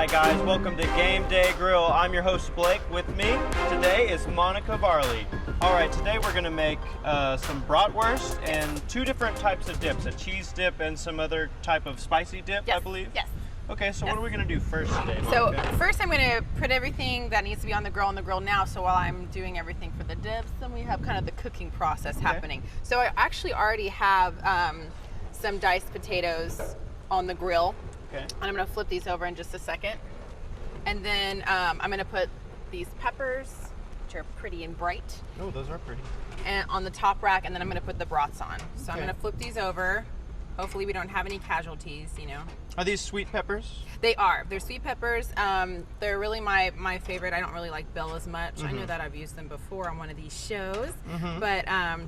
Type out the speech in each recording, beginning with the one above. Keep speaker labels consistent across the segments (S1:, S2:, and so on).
S1: Hi guys, welcome to Gameday Grill. I'm your host Blake. With me today is Monica Varley. Alright, today we're going to make some bratwurst and two different types of dips, a cheese dip and some other type of spicy dip, I believe?
S2: Yes.
S1: Okay, so what are we going to do first today, Monica?
S2: So first I'm going to put everything that needs to be on the grill now, so while I'm doing everything for the dips, then we have kind of the cooking process happening. So I actually already have some diced potatoes on the grill.
S1: Okay.
S2: And I'm going to flip these over in just a second. And then I'm going to put these peppers, which are pretty and bright.
S1: Oh, those are pretty.
S2: And on the top rack, and then I'm going to put the brats on. So I'm going to flip these over. Hopefully we don't have any casualties, you know.
S1: Are these sweet peppers?
S2: They are. They're sweet peppers. They're really my favorite. I don't really like bell as much. I know that I've used them before on one of these shows, but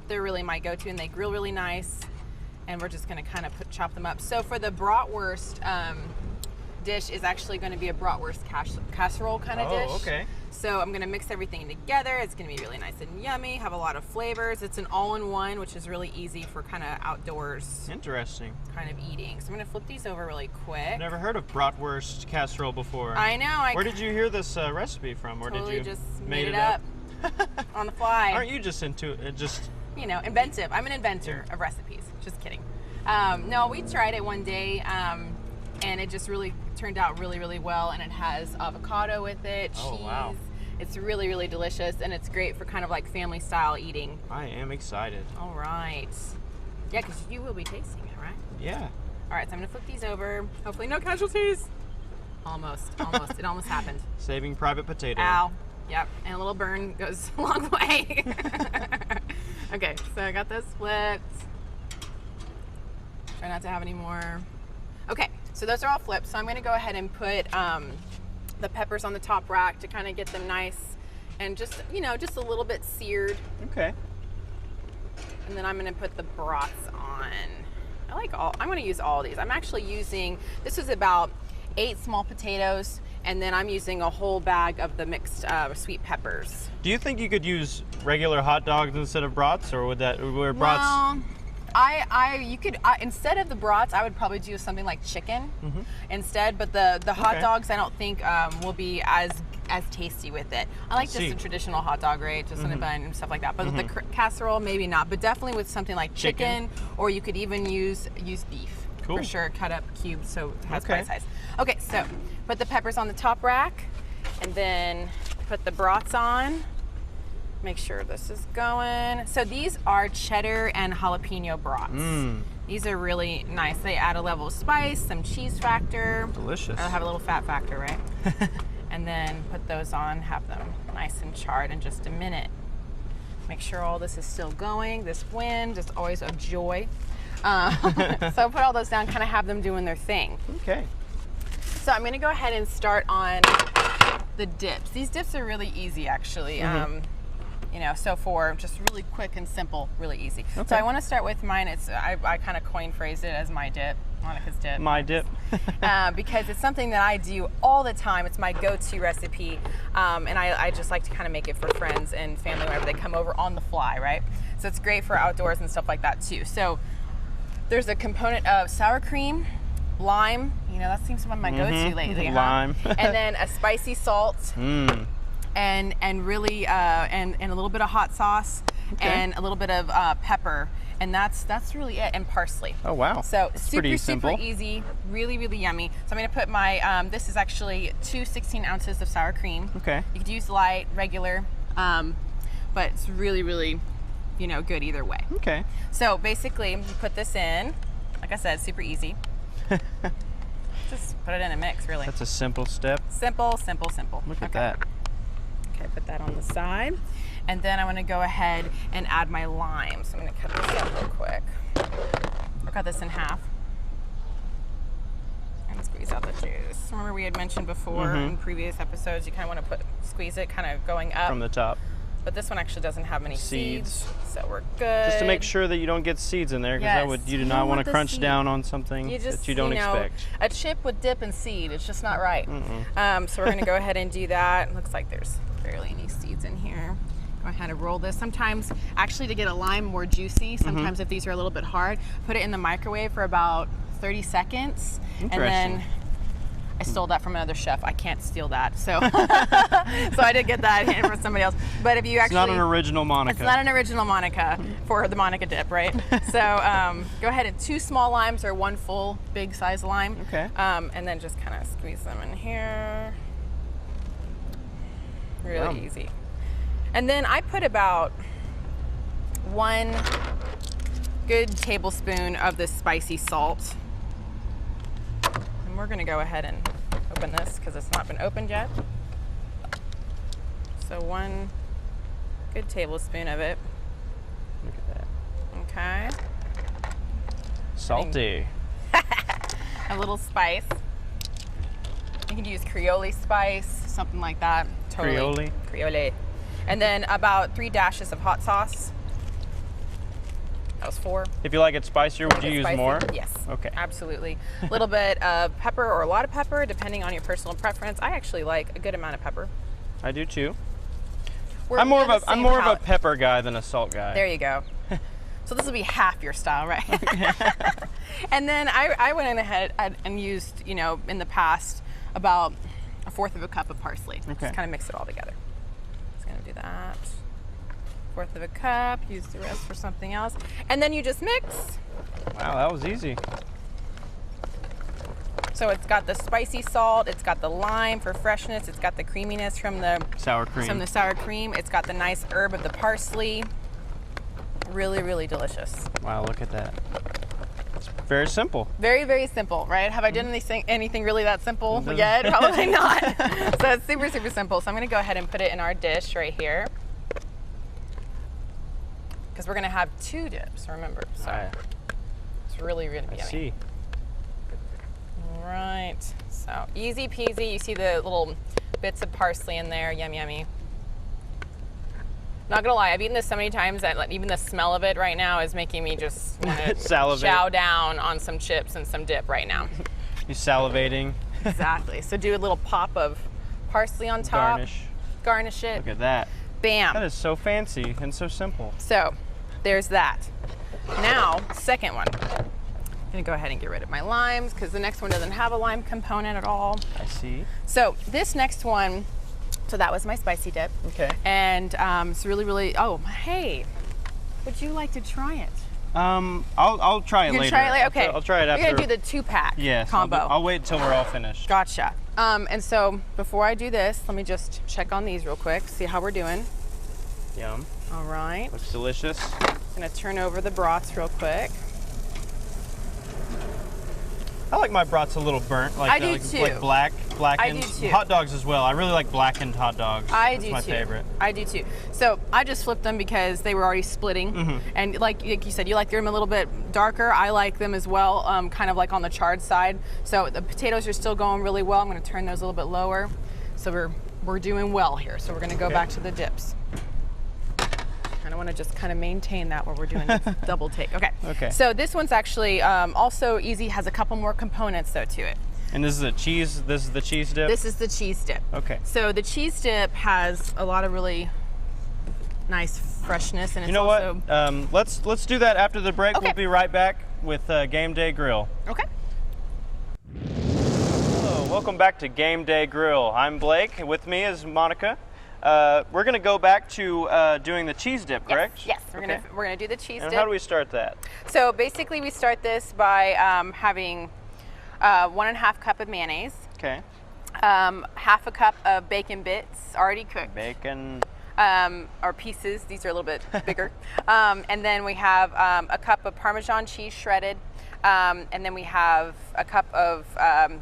S2: they're really my go-to, and they grill really nice. And we're just going to kind of chop them up. So for the bratwurst dish is actually going to be a bratwurst casserole kind of dish.
S1: Oh, okay.
S2: So I'm going to mix everything together. It's going to be really nice and yummy, have a lot of flavors. It's an all-in-one, which is really easy for kind of outdoors.
S1: Interesting.
S2: Kind of eating. So I'm going to flip these over really quick.
S1: Never heard of bratwurst casserole before.
S2: I know.
S1: Where did you hear this recipe from? Or
S2: totally
S1: did you
S2: just
S1: made it up?
S2: on the fly?
S1: Aren't you just into it?
S2: You know, inventive. I'm an inventor of recipes. Just kidding. No, we tried it one day, and it just really turned out really, really well. And it has avocado with it, cheese.
S1: Oh, wow.
S2: It's really, really delicious, and it's great for kind of like family style eating.
S1: I am excited.
S2: All right. Yeah, because you will be tasting it, right?
S1: Yeah.
S2: All right, so I'm gonna flip these over. Hopefully no casualties. Almost. It almost happened.
S1: Saving Private Potato.
S2: Ow. Yep, and a little burn goes a long way. Okay, so I got this flipped. Try not to have any more. Okay, so those are all flipped. So I'm gonna go ahead and put the peppers on the top rack to kind of get them nice and just, you know, just a little bit seared.
S1: Okay.
S2: And then I'm gonna put the brats on. I'm gonna use all of these. I'm actually using, this is about 8 small potatoes, and then I'm using a whole bag of the mixed sweet peppers.
S1: Do you think you could use regular hot dogs instead of brats, or would brats?
S2: Well, you could instead of the brats, I would probably do something like chicken instead. But the hot dogs, I don't think will be as tasty with it. I like just a traditional hot dog, right? Just on a bun and stuff like that. But with the casserole, maybe not. But definitely with something like chicken, or you could even use beef.
S1: Cool.
S2: For sure, cut up cubes so it has bite size. Okay, so put the peppers on the top rack, and then put the brats on. Make sure this is going. So these are cheddar and jalapeno brats. These are really nice. They add a level of spice, some cheese factor.
S1: Delicious.
S2: They'll have a little fat factor, right? And then put those on, have them nice and charred in just a minute. Make sure all this is still going. This wind is always a joy. So put all those down, kind of have them doing their thing.
S1: Okay.
S2: So I'm gonna go ahead and start on the dips. These dips are really easy, actually. You know, so for just really quick and simple, really easy.
S1: Okay.
S2: So I want to start with mine. I kind of coin phrase it as my dip, Monica's dip.
S1: My dip.
S2: Because it's something that I do all the time. It's my go-to recipe, and I just like to kind of make it for friends and family whenever they come over on the fly, right? So it's great for outdoors and stuff like that too. So there's a component of sour cream, lime. You know, that seems to be my go-to lately.
S1: Lime.
S2: And then a spicy salt. And really and a little bit of hot sauce and a little bit of pepper, and that's really it, and parsley.
S1: Oh wow!
S2: So
S1: that's
S2: super easy, really yummy. So I'm gonna put my this is actually 2 16 ounces of sour cream.
S1: Okay.
S2: You could use light, regular, but it's really you know, good either way.
S1: Okay.
S2: So basically, you put this in. Like I said, super easy. Just put it in a mix, really.
S1: That's a simple step.
S2: Simple.
S1: Look at that.
S2: Okay, put that on the side. And then I'm gonna go ahead and add my lime. So I'm gonna cut this up real quick. I'll cut this in half. And squeeze out the juice. Remember we had mentioned before in previous episodes, you kind of want to squeeze it kind of going up.
S1: From the top.
S2: But this one actually doesn't have many seeds. So we're good.
S1: Just to make sure that you don't get seeds in there, because you do not want to crunch down on something that you don't expect.
S2: A chip with dip and seed, it's just not right. So we're gonna go ahead and do that. Looks like there's barely any seeds in here. Go ahead and roll this. Sometimes, actually to get a lime more juicy, sometimes if these are a little bit hard, put it in the microwave for about 30 seconds. And then I stole that from another chef. I can't steal that. So so I did get that hint from somebody else. But if you actually...
S1: It's not an original Monica.
S2: It's not an original Monica for the Monica dip, right? So go ahead and 2 small limes or 1 full big size lime.
S1: Okay.
S2: And then just kind of squeeze them in here. Really easy. And then I put about 1 good tablespoon of this spicy salt. And we're gonna go ahead and open this because it's not been opened yet. So 1 good tablespoon of it.
S1: Look at that.
S2: Okay.
S1: Salty.
S2: A little spice. You can use Creole spice, something like that. Totally. Creole. And then about 3 dashes of hot sauce. That was 4.
S1: If you like it spicier, would you use more?
S2: Yes.
S1: Okay.
S2: Absolutely. A little bit of pepper or a lot of pepper, depending on your personal preference. I actually like a good amount of pepper.
S1: I do too.
S2: I'm more of
S1: a pepper guy than a salt guy.
S2: There you go. So this will be half your style, right? And then I went ahead and used, you know, in the past about 1/4 of a cup of parsley.
S1: Okay.
S2: Just kind of mix it all together. Just gonna do that. 1/4 of a cup, use the rest for something else. And then you just mix.
S1: Wow, that was easy.
S2: So it's got the spicy salt, it's got the lime for freshness, it's got the creaminess from the
S1: sour cream.
S2: It's got the nice herb of the parsley. Really, really delicious.
S1: Wow, look at that. It's very simple.
S2: Very, very simple, right? Have I done anything really that simple yet? Probably not. So it's super, super simple. So I'm gonna go ahead and put it in our dish right here. Because we're gonna have 2 dips, remember. So it's really, really yummy.
S1: I see.
S2: All right, so easy peasy. You see the little bits of parsley in there, yum, yummy. Not gonna lie, I've eaten this so many times that even the smell of it right now is making me just want to chow down on some chips and some dip right now.
S1: You salivating.
S2: Exactly. So do a little pop of parsley on top. Garnish it.
S1: Look at that.
S2: Bam.
S1: That is so fancy and so simple.
S2: So there's that. Now, second one. I'm gonna go ahead and get rid of my limes because the next one doesn't have a lime component at all.
S1: I see.
S2: So this next one, so that was my spicy dip.
S1: Okay.
S2: And it's really, really, oh, hey, would you like to try it?
S1: I'll try it later.
S2: Try it later? Okay.
S1: I'll try it after.
S2: We're gonna do the 2-pack combo.
S1: I'll wait until we're all finished.
S2: Gotcha. And so before I do this, let me just check on these real quick, see how we're doing.
S1: Yum.
S2: All right.
S1: Looks delicious.
S2: Gonna turn over the broths real quick.
S1: I like my brats a little burnt, like
S2: I do too.
S1: Like blackened.
S2: I do too.
S1: Hot dogs as well. I really like blackened hot dogs.
S2: That's
S1: my favorite.
S2: I do too. So I just flipped them because they were already splitting, and like you said, you like them a little bit darker. I like them as well, kind of like on the charred side. So the potatoes are still going really well. I'm going to turn those a little bit lower. So we're doing well here. So we're going to go back to the dips. I want to just kind of maintain that while we're doing this double take. Okay.
S1: Okay.
S2: So this one's actually also easy, has a couple more components though to it.
S1: And this is the cheese dip?
S2: This is the cheese dip.
S1: Okay.
S2: So the cheese dip has a lot of really nice freshness, and it's
S1: you know
S2: also...
S1: what? Let's do that after the break.
S2: Okay.
S1: We'll be right back with Gameday Grill.
S2: Okay.
S1: Hello, welcome back to Gameday Grill. I'm Blake, and with me is Monica. We're going to go back to doing the cheese dip, correct?
S2: Yes. We're gonna do the cheese
S1: and
S2: dip.
S1: How do we start that?
S2: So basically, we start this by having 1.5 cup of mayonnaise.
S1: Okay.
S2: 1/2 cup of bacon bits already cooked.
S1: Bacon.
S2: Or pieces. These are a little bit bigger. And then we have a cup of Parmesan cheese shredded. And then we have a cup of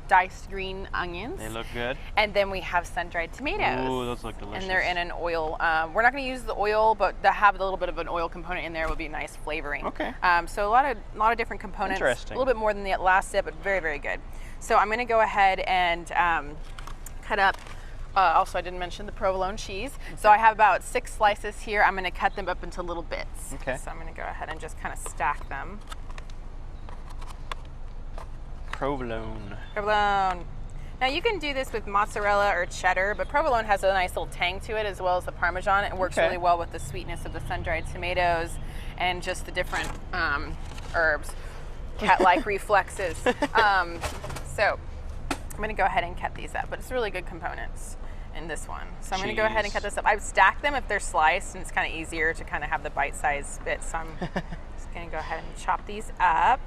S2: diced green onions.
S1: They look good.
S2: And then we have sun-dried tomatoes.
S1: Ooh, those look delicious.
S2: And they're in an oil. We're not going to use the oil, but to have a little bit of an oil component in there would be nice flavoring.
S1: Okay.
S2: So a lot of different components.
S1: Interesting.
S2: A little bit more than the last dip, but very, very good. So I'm going to go ahead and cut up. Also, I didn't mention the provolone cheese. Okay. So I have about 6 slices here. I'm going to cut them up into little bits.
S1: Okay.
S2: So I'm going to go ahead and just kind of stack them.
S1: Provolone.
S2: Provolone. Now you can do this with mozzarella or cheddar, but provolone has a nice little tang to it as well as the Parmesan. It works really well with the sweetness of the sun-dried tomatoes and just the different herbs, cat-like reflexes. So I'm gonna go ahead and cut these up, but it's really good components in this one. So I'm gonna go ahead and cut this up. I stack them if they're sliced, and it's kind of easier to kind of have the bite-sized bits. So I'm just gonna go ahead and chop these up.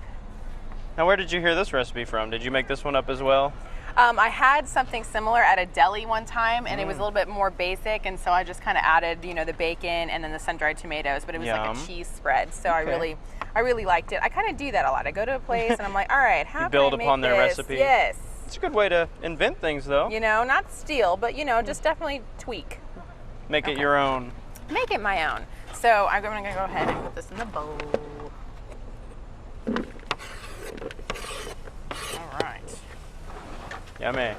S1: Now, where did you hear this recipe from? Did you make this one up as well?
S2: I had something similar at a deli one time, and it was a little bit more basic, and so I just kind of added, you know, the bacon and then the sun-dried tomatoes, but it was like a cheese spread. So I really liked it. I kind of do that a lot. I go to a place and I'm like, all right, how can I make
S1: upon their
S2: this?
S1: recipe.
S2: Yes.
S1: It's a good way to invent things, though.
S2: You know, not steal, but you know, just definitely tweak.
S1: Make it your own.
S2: Make it my own. So I'm gonna go ahead and put this in the bowl. All right.
S1: Yummy.
S2: Okay,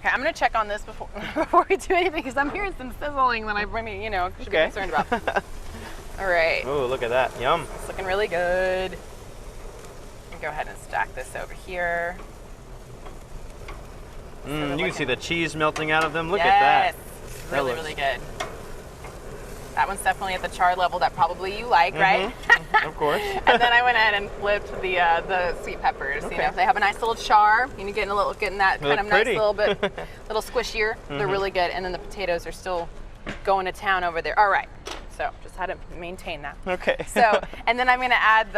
S2: I'm gonna check on this before we do anything because I'm hearing some sizzling that I really, you know, should be concerned about. All right.
S1: Oh, look at that. Yum.
S2: It's looking really good. Go ahead and stack this over here.
S1: You can see the cheese melting out of them. Look at that.
S2: Yes, really, really good. That one's definitely at the char level that probably you like, right?
S1: Of course.
S2: And then I went ahead and flipped the sweet peppers. You know, if they have a nice little char, you know, getting that kind of nice little bit, little squishier. They're really good. And then the potatoes are still going to town over there. All right. So just had to maintain that.
S1: Okay.
S2: So, and then I'm going to add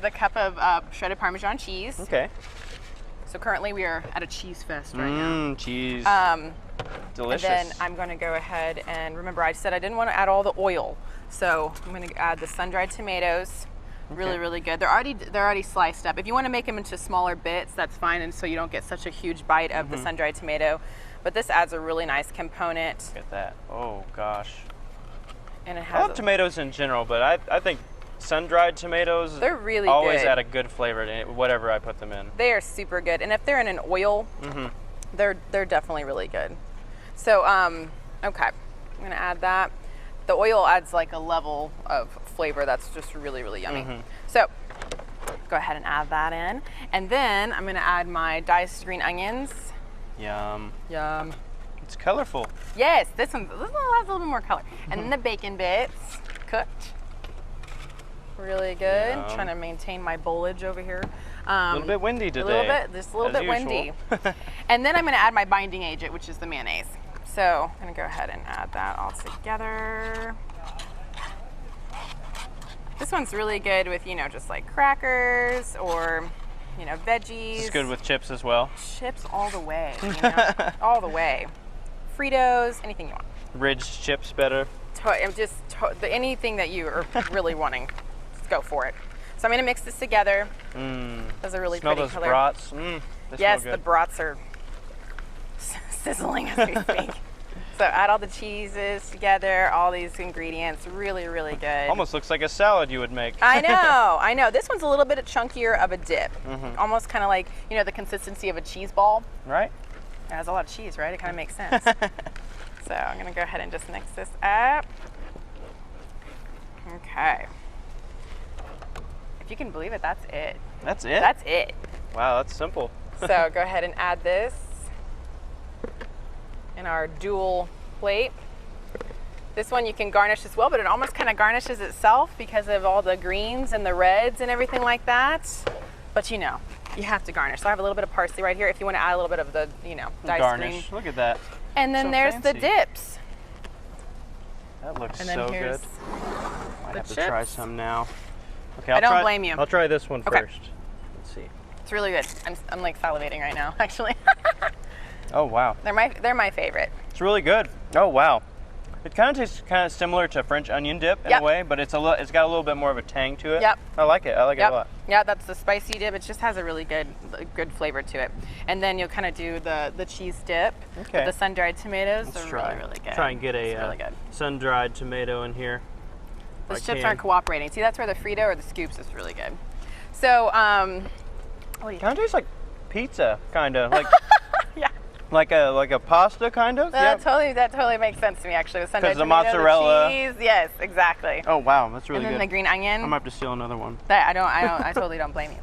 S2: the cup of shredded Parmesan cheese.
S1: Okay.
S2: So currently we are at a cheese fest right now.
S1: Cheese. Delicious.
S2: And then I'm going to go ahead and remember I said I didn't want to add all the oil, so I'm going to add the sun-dried tomatoes. Really, really good. They're already sliced up. If you want to make them into smaller bits, that's fine, and so you don't get such a huge bite of the sun-dried tomato. But this adds a really nice component.
S1: Look at that. Oh gosh.
S2: And it has.
S1: I love tomatoes in general, but I think sun-dried tomatoes,
S2: they're really
S1: always
S2: good.
S1: add a good flavor to whatever I put them in.
S2: They are super good, and if they're in an oil, they're definitely really good. So okay, I'm gonna add that. The oil adds like a level of flavor that's just really, really yummy. So go ahead and add that in, and then I'm gonna add my diced green onions.
S1: Yum.
S2: Yum.
S1: It's colorful.
S2: Yes, this one has a little bit more color, and then the bacon bits cooked. Really good.
S1: Yum.
S2: Trying to maintain my bolage over here.
S1: A little bit windy today.
S2: A little bit, just a little bit windy. And then I'm going to add my binding agent, which is the mayonnaise. So I'm going to go ahead and add that all together. This one's really good with, you know, just like crackers or, you know, veggies.
S1: It's good with chips as well.
S2: Chips all the way, you know, all the way. Fritos, anything you want.
S1: Ridged chips better.
S2: Anything that you are really wanting. Go for it. So I'm going to mix this together. Those are really
S1: Smell
S2: pretty
S1: those
S2: color.
S1: brats.
S2: Yes, the brats are sizzling as we speak. So add all the cheeses together, all these ingredients. Really, really good.
S1: Almost looks like a salad you would make.
S2: I know. This one's a little bit chunkier of a dip. Almost kind of like, you know, the consistency of a cheese ball.
S1: Right.
S2: It has a lot of cheese, right? It kind of makes sense. So I'm going to go ahead and just mix this up. Okay. If you can believe it, that's it.
S1: That's it?
S2: That's it.
S1: Wow, that's simple.
S2: So go ahead and add this in our dual plate. This one you can garnish as well, but it almost kind of garnishes itself because of all the greens and the reds and everything like that. But you know, you have to garnish. So I have a little bit of parsley right here if you want to add a little bit of the, you know, diced
S1: garnish.
S2: green.
S1: Look at that.
S2: And then
S1: So
S2: there's
S1: fancy.
S2: the dips.
S1: That looks
S2: And then
S1: so
S2: here's
S1: good. Might
S2: the
S1: have to try
S2: chips.
S1: some now. Okay,
S2: I don't blame you.
S1: I'll try this one
S2: Okay.
S1: first. Let's see.
S2: It's really good. I'm like salivating right now, actually.
S1: Oh wow.
S2: They're my favorite.
S1: It's really good. Oh wow. It kind of tastes kind of similar to French onion dip in a way, but it's got a little bit more of a tang to it.
S2: Yep.
S1: I like it. I like it a lot.
S2: Yeah, that's the spicy dip. It just has a really good flavor to it. And then you'll kind of do the cheese dip with the sun-dried tomatoes.
S1: Let's
S2: They're
S1: try.
S2: really, really good.
S1: Try and get a
S2: really good.
S1: sun-dried tomato in here.
S2: Those chips aren't cooperating. See, that's where the Frito or the scoops is really good. So,
S1: Kind of tastes like pizza, kind of like.
S2: yeah.
S1: Like a pasta, kind of.
S2: That totally makes sense to me, actually. With sun-dried
S1: Because the
S2: tomato,
S1: mozzarella.
S2: the cheese. Yes, exactly.
S1: Oh wow, that's really
S2: and then
S1: good.
S2: the green onion.
S1: I might have to steal another one.
S2: I totally don't blame you.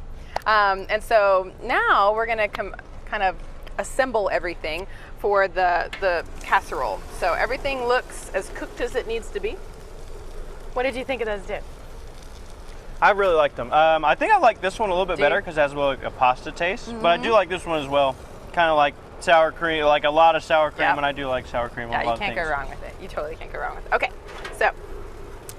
S2: And so now we're gonna kind of assemble everything for the casserole. So everything looks as cooked as it needs to be. What did you think of those dips?
S1: I really like them. I think I like this one a little bit
S2: Do you?
S1: better because it has a pasta taste, but I do like this one as well. Kind of like sour cream, like a lot of sour cream,
S2: Yep.
S1: and I do like sour cream on
S2: Yeah,
S1: a
S2: you
S1: lot of
S2: can't
S1: things.
S2: go wrong with it. You totally can't go wrong with it. Okay, so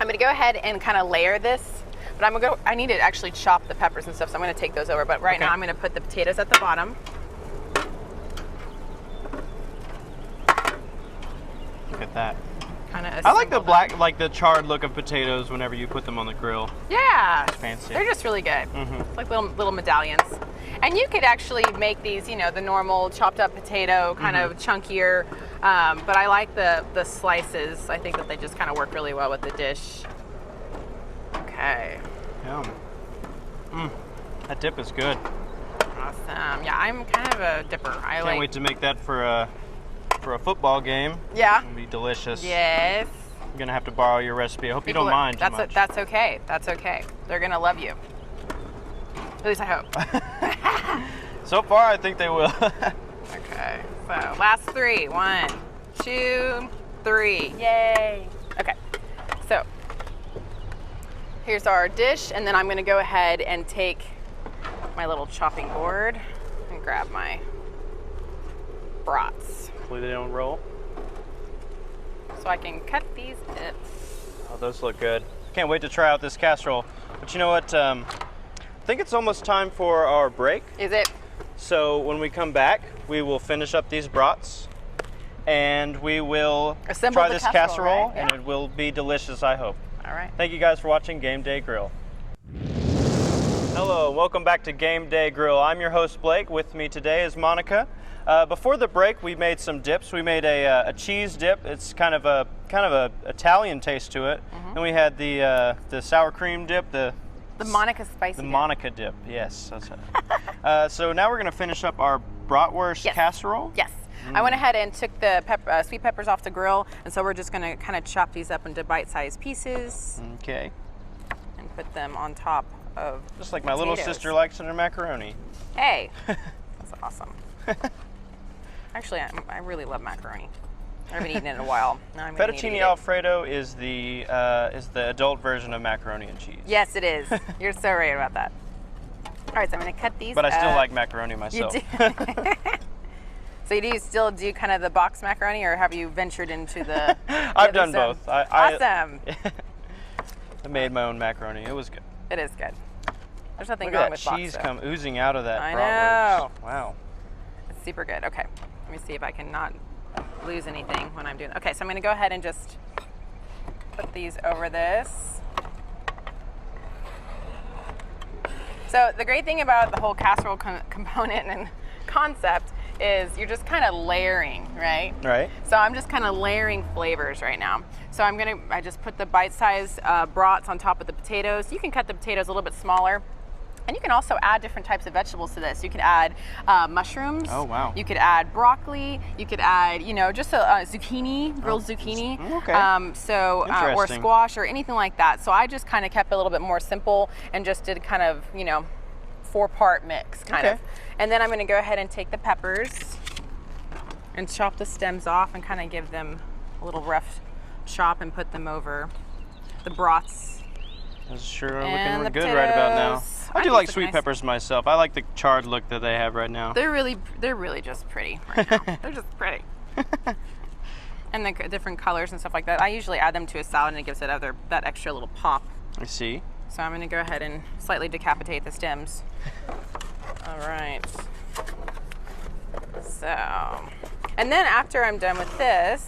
S2: I'm gonna go ahead and kind of layer this, but I need to actually chop the peppers and stuff, so I'm gonna take those over. But right now I'm gonna put the potatoes at the bottom.
S1: Look at that.
S2: Kinda
S1: I like the
S2: assemble
S1: black,
S2: them.
S1: like the charred look of potatoes whenever you put them on the grill.
S2: Yeah,
S1: Fancy.
S2: they're just really good.
S1: Mhm.
S2: It's like little medallions. And you could actually make these, you know, the normal chopped up potato, kind of chunkier. But I like the slices. I think that they just kind of work really well with the dish. Okay,
S1: Yum. That dip is good.
S2: awesome. Yeah, I'm kind of a dipper. I
S1: Can't wait to make that for a football game.
S2: Yeah.
S1: It'll be delicious.
S2: Yes.
S1: I'm gonna have to borrow your recipe. I hope you don't mind too much.
S2: That's okay. That's okay. They're gonna love you. At least I hope.
S1: So far, I think they will.
S2: Okay. So last three. 1, 2, 3. Yay. Okay. So here's our dish, and then I'm gonna go ahead and take my little chopping board and grab my brats
S1: Hopefully they don't roll.
S2: so I can cut these dips.
S1: Oh, those look good. Can't wait to try out this casserole. But you know what? I think it's almost time for our break.
S2: Is it?
S1: So when we come back, we will finish up these brats, and we will
S2: Assemble
S1: try
S2: the
S1: this
S2: casserole,
S1: casserole,
S2: right?
S1: and
S2: Yeah.
S1: it will be delicious, I hope.
S2: All right.
S1: Thank you guys for watching Game Day Grill. Hello, welcome back to Game Day Grill. I'm your host Blake. With me today is Monica. Before the break, we made some dips. We made a cheese dip. It's kind of a Italian taste to it. Then we had the sour cream dip, the
S2: Monica spicy dip.
S1: Monica dip. Yes, that's it. So now we're gonna finish up our bratwurst
S2: Yes.
S1: casserole.
S2: Yes. I went ahead and took the sweet peppers off the grill, and so we're just going to kind of chop these up into bite-sized pieces
S1: Okay.
S2: and put them on top of
S1: Just like my little
S2: potatoes.
S1: sister likes in her macaroni.
S2: Hey, that's awesome. Actually, I really love macaroni. I haven't eaten it in a while. Now I'm gonna need to eat
S1: Fettuccine
S2: it.
S1: Alfredo is the adult version of macaroni and cheese.
S2: Yes, it is. You're so right about that. All right, so I'm going to cut these
S1: But I still
S2: up.
S1: like macaroni
S2: You
S1: myself.
S2: do. So do you still do kind of the box macaroni, or have you ventured into the
S1: I've done
S2: other
S1: both.
S2: stuff?
S1: I
S2: Awesome.
S1: I made my own macaroni. It was good.
S2: It is good. There's nothing
S1: Look
S2: wrong
S1: at that
S2: with
S1: cheese
S2: box
S1: come oozing out of that
S2: I
S1: bratwurst.
S2: know.
S1: Wow.
S2: It's super good. Okay, let me see if I can not lose anything when I'm doing. Okay, so I'm going to go ahead and just put these over this. So the great thing about the whole casserole component and concept is you're just kind of layering, right?
S1: Right.
S2: So I'm just kind of layering flavors right now. So I just put the bite-sized brats on top of the potatoes. You can cut the potatoes a little bit smaller. And you can also add different types of vegetables to this. You could add mushrooms.
S1: Oh, wow.
S2: You could add broccoli. You could add, just a zucchini, grilled zucchini.
S1: Okay.
S2: Or
S1: Interesting.
S2: squash or anything like that. So I just kind of kept it a little bit more simple and just did kind of, 4-part mix kind
S1: Okay.
S2: of. And then I'm going to go ahead and take the peppers and chop the stems off and kind of give them a little rough chop and put them over the brats.
S1: Those sure are
S2: And
S1: looking
S2: the
S1: good right about now.
S2: potatoes.
S1: I
S2: I
S1: do
S2: think
S1: like
S2: it's
S1: sweet
S2: nice.
S1: peppers myself. I like the charred look that they have right now.
S2: They're really just pretty right now. They're just pretty. And the different colors and stuff like that. I usually add them to a salad and it gives it that extra little pop.
S1: I see.
S2: So I'm going to go ahead and slightly decapitate the stems. All right. So, and then after I'm done with this,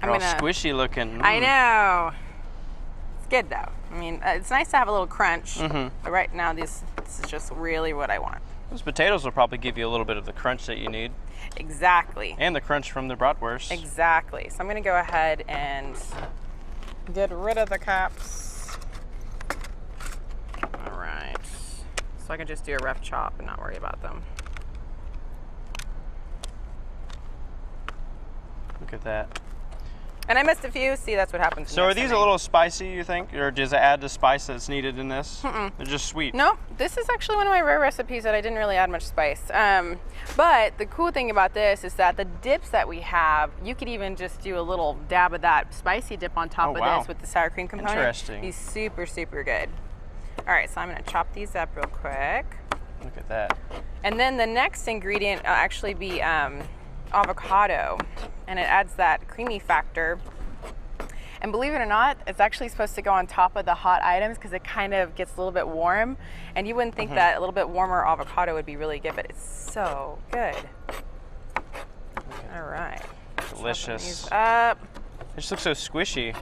S1: They're all squishy looking.
S2: I know. It's good though. I mean, it's nice to have a little crunch, but right now this is just really what I want.
S1: Those potatoes will probably give you a little bit of the crunch that you need.
S2: Exactly.
S1: And the crunch from the bratwurst.
S2: Exactly. So I'm going to go ahead and get rid of the caps. All right. So I can just do a rough chop and not worry about them.
S1: Look at that.
S2: And I missed a few. See, that's what happens.
S1: So are these a little spicy, you think? Or does it add the spice that's needed in this? They're just sweet.
S2: No, this is actually one of my rare recipes that I didn't really add much spice. But the cool thing about this is that the dips that we have, you could even just do a little dab of that spicy dip on top
S1: Oh,
S2: of
S1: wow.
S2: this with the sour cream component.
S1: Interesting.
S2: Be super, super good. All right, so I'm going to chop these up real quick.
S1: Look at that.
S2: And then the next ingredient will actually be avocado, and it adds that creamy factor. And believe it or not, it's actually supposed to go on top of the hot items because it kind of gets a little bit warm. And you wouldn't think that a little bit warmer avocado would be really good, but it's so good. All right.
S1: Delicious.
S2: Up.
S1: It just looks so squishy.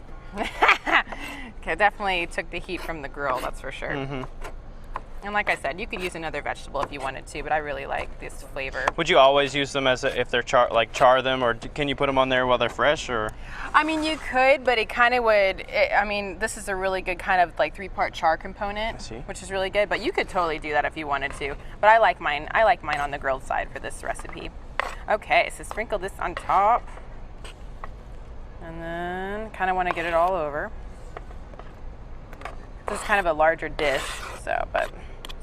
S2: Okay, definitely took the heat from the grill, that's for sure. And like I said, you could use another vegetable if you wanted to, but I really like this flavor.
S1: Would you always use them as if they're char them, or can you put them on there while they're fresh, or?
S2: I mean, you could, but it kind of would. I mean, this is a really good kind of like 3-part char component, which is really good. But you could totally do that if you wanted to. But I like mine. I like mine on the grilled side for this recipe. Okay, so sprinkle this on top, and then kind of want to get it all over. This is kind of a larger dish, so but.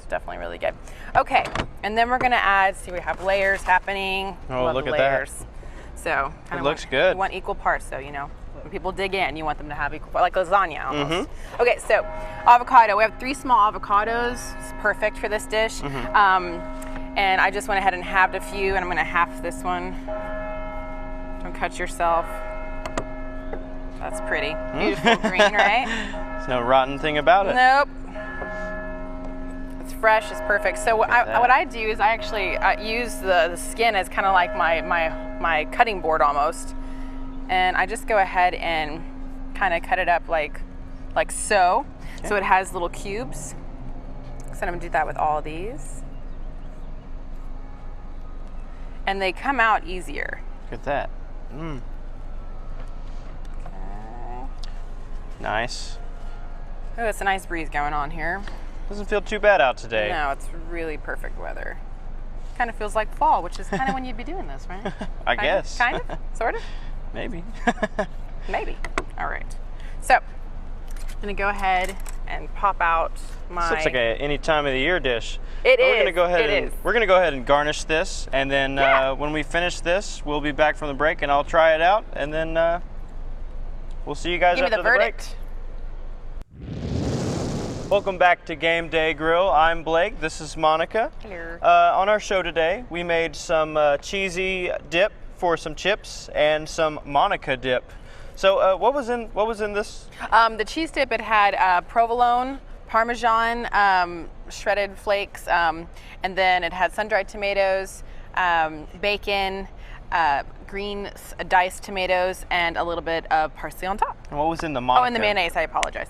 S2: Definitely really good. Okay, and then we're gonna add, see, we have layers happening.
S1: Oh, look at
S2: layers.
S1: that.
S2: So
S1: it looks good.
S2: You want equal parts, so you know, when people dig in, you want them to have equal parts, like lasagna almost. Okay, so avocado. We have 3 small avocados. It's perfect for this dish. And I just went ahead and halved a few, and I'm gonna half this one. Don't cut yourself. That's pretty. Beautiful green, right?
S1: There's no rotten thing about it.
S2: Nope. Fresh is perfect. So what I do is I actually use the skin as kind of like my cutting board almost, and I just go ahead and kind of cut it up like so. Okay. So it has little cubes. So I'm gonna do that with all of these, and they come out easier.
S1: Look at that.
S2: Okay.
S1: Nice.
S2: Oh, it's a nice breeze going on here.
S1: Doesn't feel too bad out today.
S2: No, it's really perfect weather. Kind of feels like fall, which is kind of when you'd be doing this, right?
S1: I guess.
S2: Kind of? Sort of?
S1: Maybe.
S2: Maybe. All right. So, I'm going to go ahead and pop out my...
S1: This looks like any time of the year dish.
S2: It is.
S1: We're going to go ahead and garnish this, and then when we finish this, we'll be back from the break, and I'll try it out, and then we'll see you guys after the break. Welcome back to Game Day Grill. I'm Blake. This is Monica.
S2: Hello.
S1: On our show today, we made some cheesy dip for some chips and some Monica dip. So, what was in this?
S2: The cheese dip, it had provolone, Parmesan, shredded flakes, and then it had sun-dried tomatoes, bacon, green diced tomatoes, and a little bit of parsley on top.
S1: And what was in the Monica?
S2: Oh, and the mayonnaise. I apologize.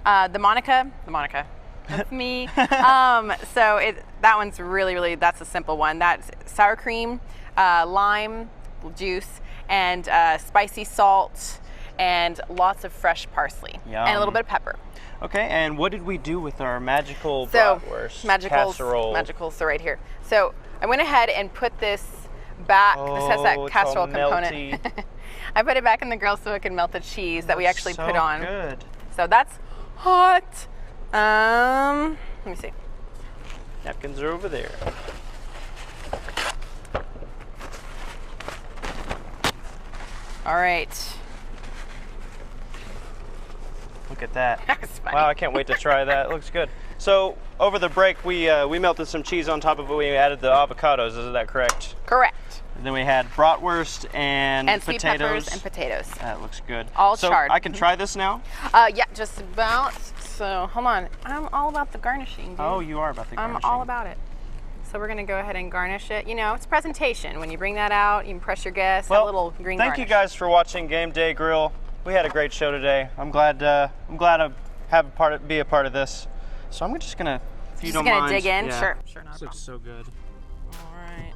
S2: The Monica, that's me. So that one's really, that's a simple one. That's sour cream, lime juice, and spicy salt, and lots of fresh parsley.
S1: Yum.
S2: And a little bit of pepper.
S1: Okay, and what did we do with our magical bratwurst casserole?
S2: Magicals are right here. So I went ahead and put this back. This has that casserole component. I put it back in the grill so it can melt the cheese that we actually put on.
S1: Good.
S2: So that's hot. Let me see.
S1: Napkins are over there.
S2: All right.
S1: Look at that.
S2: That was funny.
S1: Wow, I can't wait to try that. It looks good. So over the break, we melted some cheese on top of it. We added the avocados. Is that correct?
S2: Correct.
S1: And then we had bratwurst and potatoes.
S2: Sweet peppers and potatoes.
S1: That looks good.
S2: All
S1: so
S2: charred.
S1: I can try this now?
S2: Yeah, just about. So hold on. I'm all about the garnishing, dude.
S1: Oh, you are about the garnishing.
S2: I'm all about it. So we're gonna go ahead and garnish it. You know, it's presentation. When you bring that out, you impress your guests.
S1: Well,
S2: a little green garnish.
S1: Thank you guys for watching Game Day Grill. We had a great show today. I'm glad to be a part of this. So I'm just gonna, if you don't mind.
S2: Just gonna dig in.
S1: Yeah.
S2: Sure.
S1: This looks so good.
S2: All right.